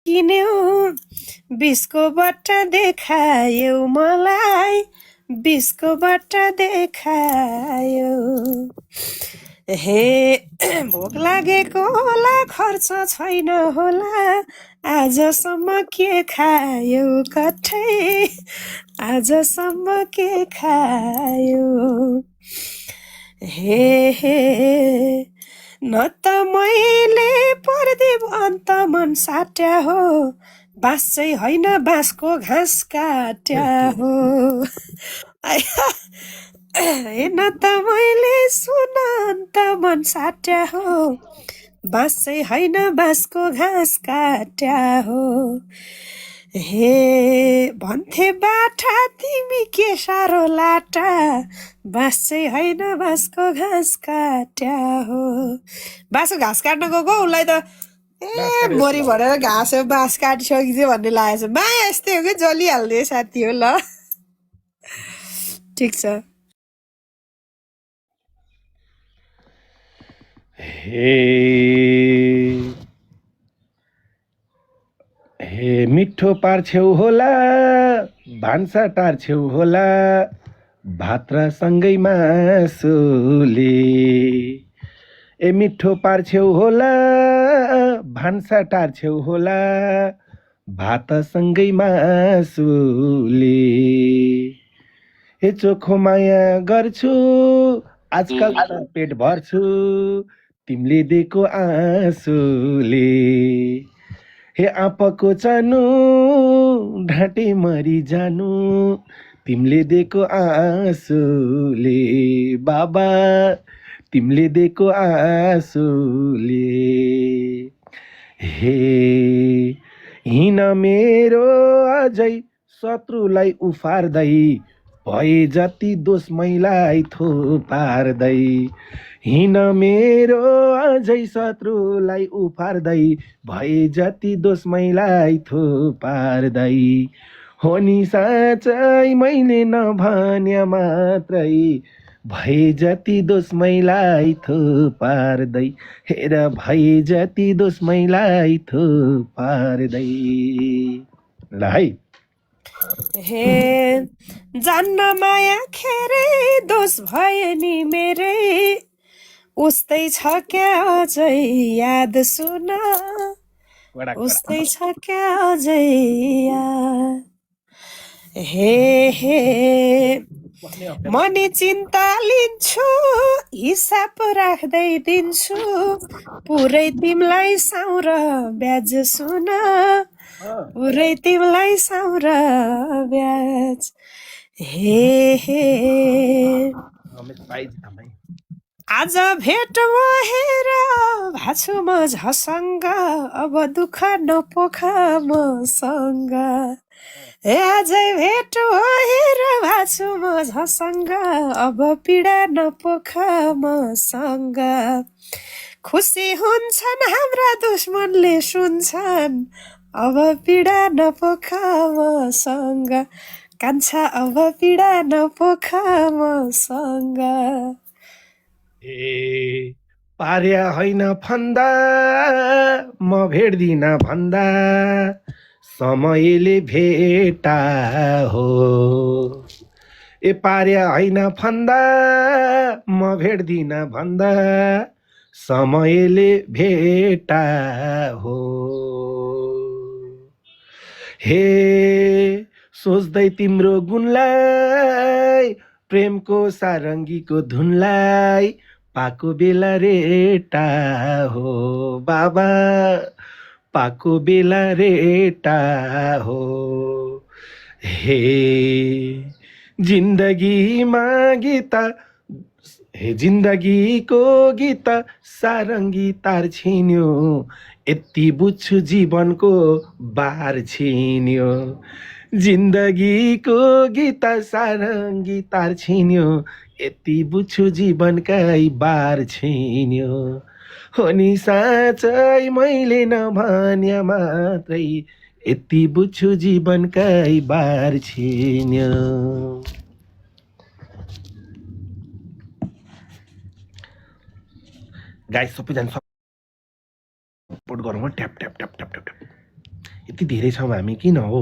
किन्यौ बिस्को बट्टा देखायौ मलाई बिस्को बट्टा देखायौ हे भोक लागेको होला खर्च छैन होला आजसम्म के खायौ कठै आजसम्म के खायौ हे न त मैले परदेव अन्त मन साट्या हो बाँस चाहिँ होइन बाँसको घाँस काट्या हो हेर्न त मैले सुन अन्त मन साट्या हो बाँस चाहिँ होइन बाँसको घाँस काट्या हो हे भन्थे बाठा तिमी के साह्रो लाटा बाँस चाहिँ होइन बाँसको घाँस काट्या हो बाँसको घाँस काट्न गएको उसलाई त मोरी भनेर घाँस बाँस काटिसकेपछि भन्ने लागेको छ माया यस्तै हो कि जलिहाल्ने साथी हो ल ठिक छ हे मिठो पार्छेउ होला भान्सा टार्छेउ होला भात र सँगै मासुले ए मिठो पार्छेउ होला भान्सा टार्छेउ होला भात सँगै मासुले हे चोखो माया गर्छु आजकल त पेट भर्छु तिमीले दिएको आँसुले हे आँपको चानु ढाँटे मरि जानु तिमीले दिएको आँसुले बाबा तिमीले दिएको आँसुले हे हिँड मेरो अझै शत्रुलाई उफार्दै भए जति दोष मैलाई थोपार्दै हिँड मेरो अझै शत्रुलाई उफार्दै भए जति दोष मैलाई थोपार्दै हो नि साँच्चै मैले नभन्या मात्रै भए जति दोष मैलाई थोपार्दै हेर भए जति दोष मैलाई थोपार्दै ल है हे जान्न माया खेरे दोष भयो नि मेरै उस्तै छ क्या अझै याद सुन उस्तै छ क्या अझै याद हे मनी चिन्ता लिन्छु हिसाब राख्दै दिन्छु पुरै तिमीलाई साउँ र ब्याज सुन पुरै तिमीलाई साउँ र ब्याज हे आज भेट भएर भाछु म झसँग अब दुःख नपोख मसँग आजै भेट भएर भाछु म झसँग अब पीडा नपोख मसँग खुसी हुन्छन् हाम्रा दुश्मनले सुन्छन् अब पीडा नपोख मसँग कान्छा अब पीडा नपोख मसँग ए पार्या होइन फन्दा म भेट्दिन भन्दा समयले भेटा हो ए पार्या होइन फन्दा म भेट्दिन भन्दा समयले भेटा हो हे सोच्दै तिम्रो गुणलाई प्रेमको सारङ्गीको धुनलाई पाको बेला रेटा हो बाबा पाको बेला रेटा हो हे जिन्दगीमा गीत हे जिन्दगीको गीत सारङ्गी तार छिन्यो यति बुझ्छु जीवनको बार छिन्यो जिन्दगीको गीत सारङ्गी तार छिन्यो यति बुझ्छु जीवनकै बार छिन्यो हो नि साँच्चै मैले नभन्या मात्रै यति बुझ्छु जीवनकै बार छिन्यो गाइस सबैजना सपोर्ट गरौँ tap tap tap tap tap यति धेरै छौँ हामी किन हो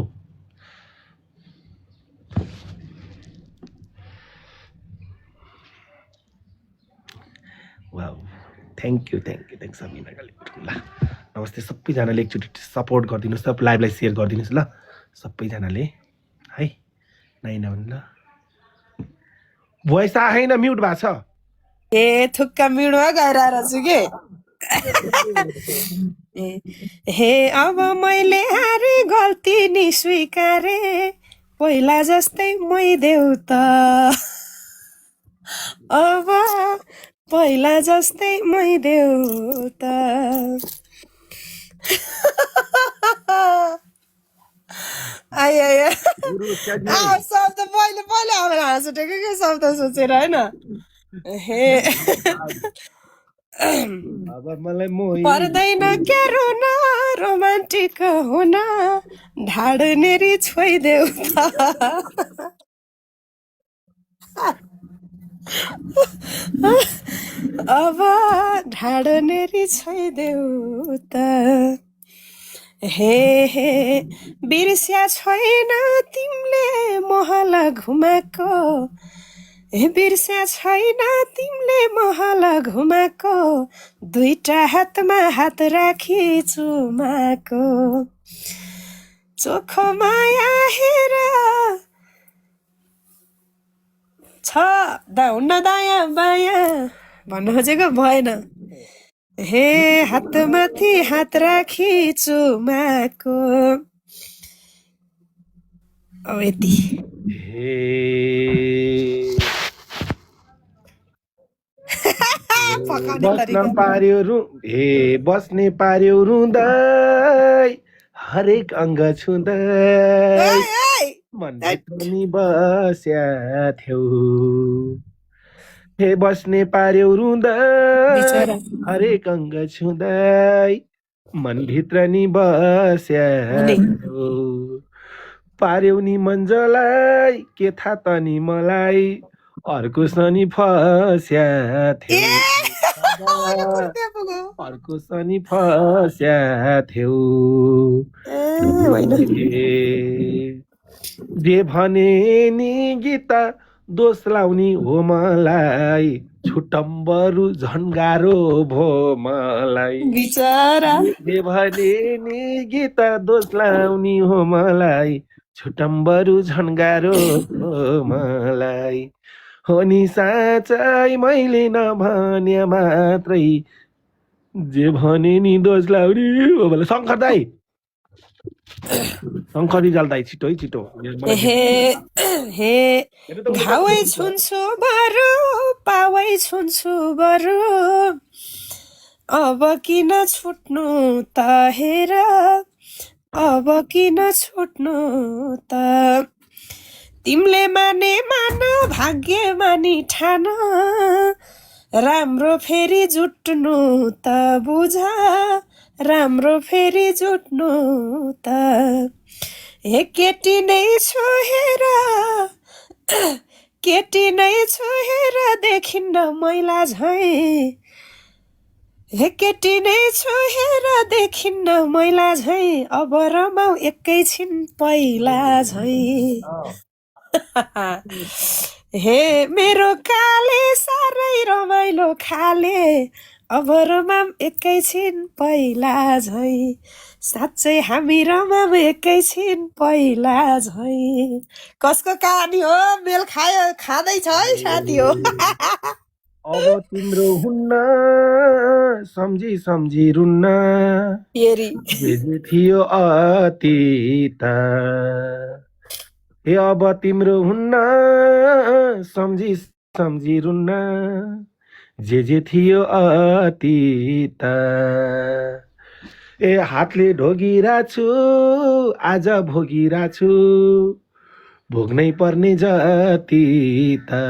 wow thank you Sabina Kalipur ल नमस्ते सबैजनाले एकचोटि सपोर्ट गरिदिनुहोस् त लाइभलाई सेयर गरिदिनुहोस् ल सबैजनाले है नाइन ल भोइस आएन म्युट भएको छ ए थुक्का मिडमा गएर छु के हे अब मैले हारे गल्ती नि स्वीकारे पहिला जस्तै मै देऊ त अब पहिला जस्तै मै देऊ त आया शब्द पहिले आएर हाँस उठेको के शब्द सोचेर होइन हे अब मलाई मोही पर्दैन क्या रोन रोमान्टिक हुन ढाड नेरी छोइदेऊ त अब ढाड नेरी छोइदेऊ त हे बिर्स्या छैन तिमीले महल घुमाएको बिर्स्या छैन तिमीले महल घुमाएको दुईटा हातमा हात राखी चुमाको चोखो माया हेर छ हुन्न दायाँ बायाँ भन्न खोजेको भएन हे हातमाथि हात राखी चुमाको अब यति बस्न पार्यो बस्ने पार्यो रुँदै हरेक अङ्ग छुँदै मनभित्र नि बस्या थियौ हे बस्ने पार्यो रुँदै हरेक अङ्ग छुँदै मनभित्र नि बस्या थियौ पार्यौ नि मन्जलाई के थाहा त नि मलाई अर्को शनि फस्या थियौ अर्को शनि फस्या थियौ जे भने नि गीता दोष लाउने हो मलाई छुटम्बरु झन् गाह्रो भो मलाई जे भने नि गीता दोष लाउने हो मलाई छुटम्बरु झन् गाह्रो भो मलाई हो नि साँच्चै मैले नभने मात्रै जे भने नि दोष लाउने हो मलाई शङ्कर दाई शङ्कर रिजाल दाई छिटो है छिटो हे भावै छुन्छु बरु पावै छुन्छु बरु अब किन छुट्नु त हेर अब किन छुट्नु त तिमीले माने मान भाग्य मानी ठान राम्रो फेरि जुट्नु त बुझ राम्रो फेरि जुट्नु त हे केटी नै छु हेर केटी नै छु हेर देखिन्न मैला झै हे केटी नै छु हेर देखिन्न मैला झै अब रमाऊ एकैछिन पहिला झै हे मेरो काले साह्रै रमाइलो खाले अब रमाम एकैछिन पहिला झै साँच्चै हामी रमाम एकैछिन पहिला झै कसको कहानी हो मेल खायो खाँदैछ है साथी हो अब तिम्रो हुन्न सम्झी सम्झी रुन्न जे थियो अतीत हे अब तिम्रो हुन्न सम्झी सम्झी रुन्न जे थियो अतीत ए हातले ढोगिरहेछु आज भोगिरहेछु भोग्नै पर्ने जति त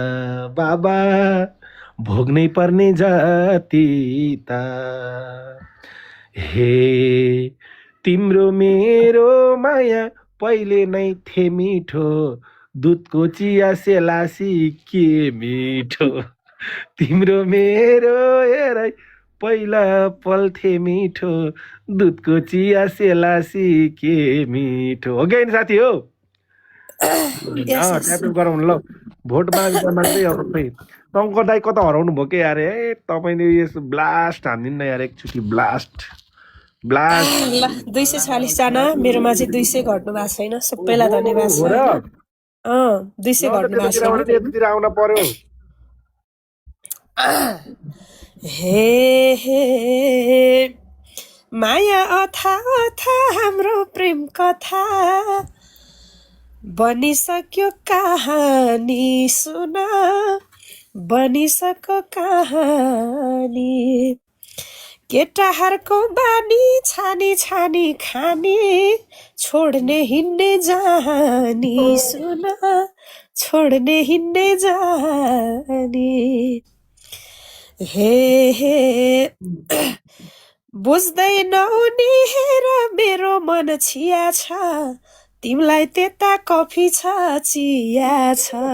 बाबा भोग्नै पर्ने जति त हे तिम्रो मेरो माया पहिले नै थिए मिठो दुधको चिया सेलासी के मिठो तिम्रो मेरो हेराइ पहिला पल्थे मिठो दुधको चिया सेलासी के मिठो हो कि होइन साथी हो यस यस ट्याप गराउनु ल भोट माग्दा माग्दै अब खै टङ्कर दाई कता हराउनु भयो कि यार तपाईँले यस ब्लास्ट हानिदिनु न यार एकचोटि ब्लास्ट ल 240 जना मेरोमा चाहिँ 200 घट्नु भएको छैन सबैलाई धन्यवाद छ हो र होइन 200 घट्नु भएको छैन यतातिर आउन पर्यो हे हे माया अथा अथा हाम्रो प्रेम कथा बनिसक्यो कहानी सुन बनिसक्यो कहानी केटाहरूको बानी छानी छानी खाने छोड्ने हिँड्ने जानी सुन छोड्ने हिँड्ने जानी हे हे बुझ्दैनौ नि हेर मेरो मन छिया छ तिमीलाई त्यता कफी छ चिया छ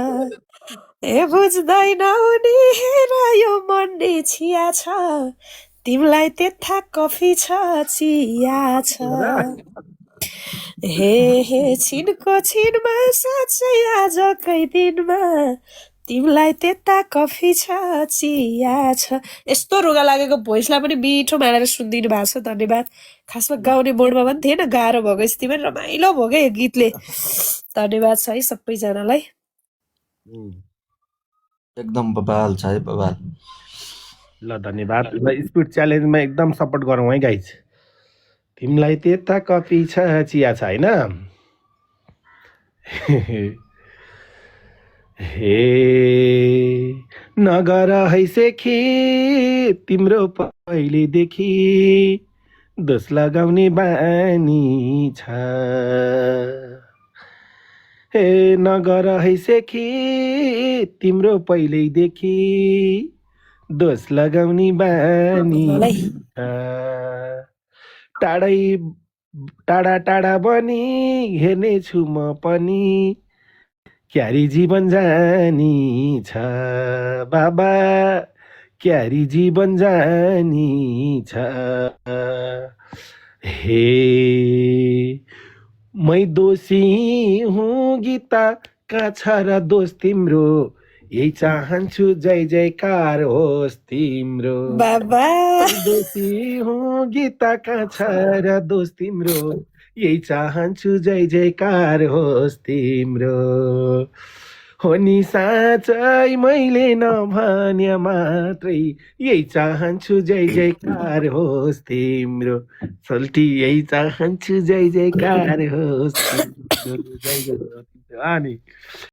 ए बुझ्दैनौ नि हेर यो मन नि छिया छ तिमीलाई त्यता कफी छ चिया छ हे हे छिनको छिनमा साँच्चै आजकै दिनमा तिमीलाई त्यता कफी छ चिया छ यस्तो रुगा लागेको भोइसलाई पनि मिठो मानेर सुनिदिनु भएको छ धन्यवाद खासमा गाउने मोडमा पनि थिएन गाह्रो भएको स्थिति पनि रमाइलो भयो क्या यो गीतले धन्यवाद छ है सबैजनालाई एकदम बबाल छ है बबाल ल धन्यवाद ल स्पिड च्यालेन्जमा एकदम सपोर्ट गरौँ है गाइज तिमीलाई त्यता कफी छ चिया छ होइन हे नगर हैसेखी तिम्रो पहिलेदेखि दोष लगाउने बानी छ हे नगर हैसेखी तिम्रो पहिल्यैदेखि दोष लगाउने बानी टाढै टाढा टाढा बनी हेर्ने छु म पनि क्यारी जीवन जानी छ बाबा क्यारी जीवन जानी छ हे मै दोषी हुँ गीता का छ र दोष तिम्रो यही चाहन्छु जय जयकार होस् तिम्रो बाबा दोषी हुँ गीता का छ र दोष तिम्रो यही चाहन्छु जय जयकार होस् तिम्रो हो नि साँच्चै मैले नभने मात्रै यही चाहन्छु जय जयकार होस् तिम्रो सोल्टी यही चाहन्छु जय जयकार होस् तिम्रो जय जय अनि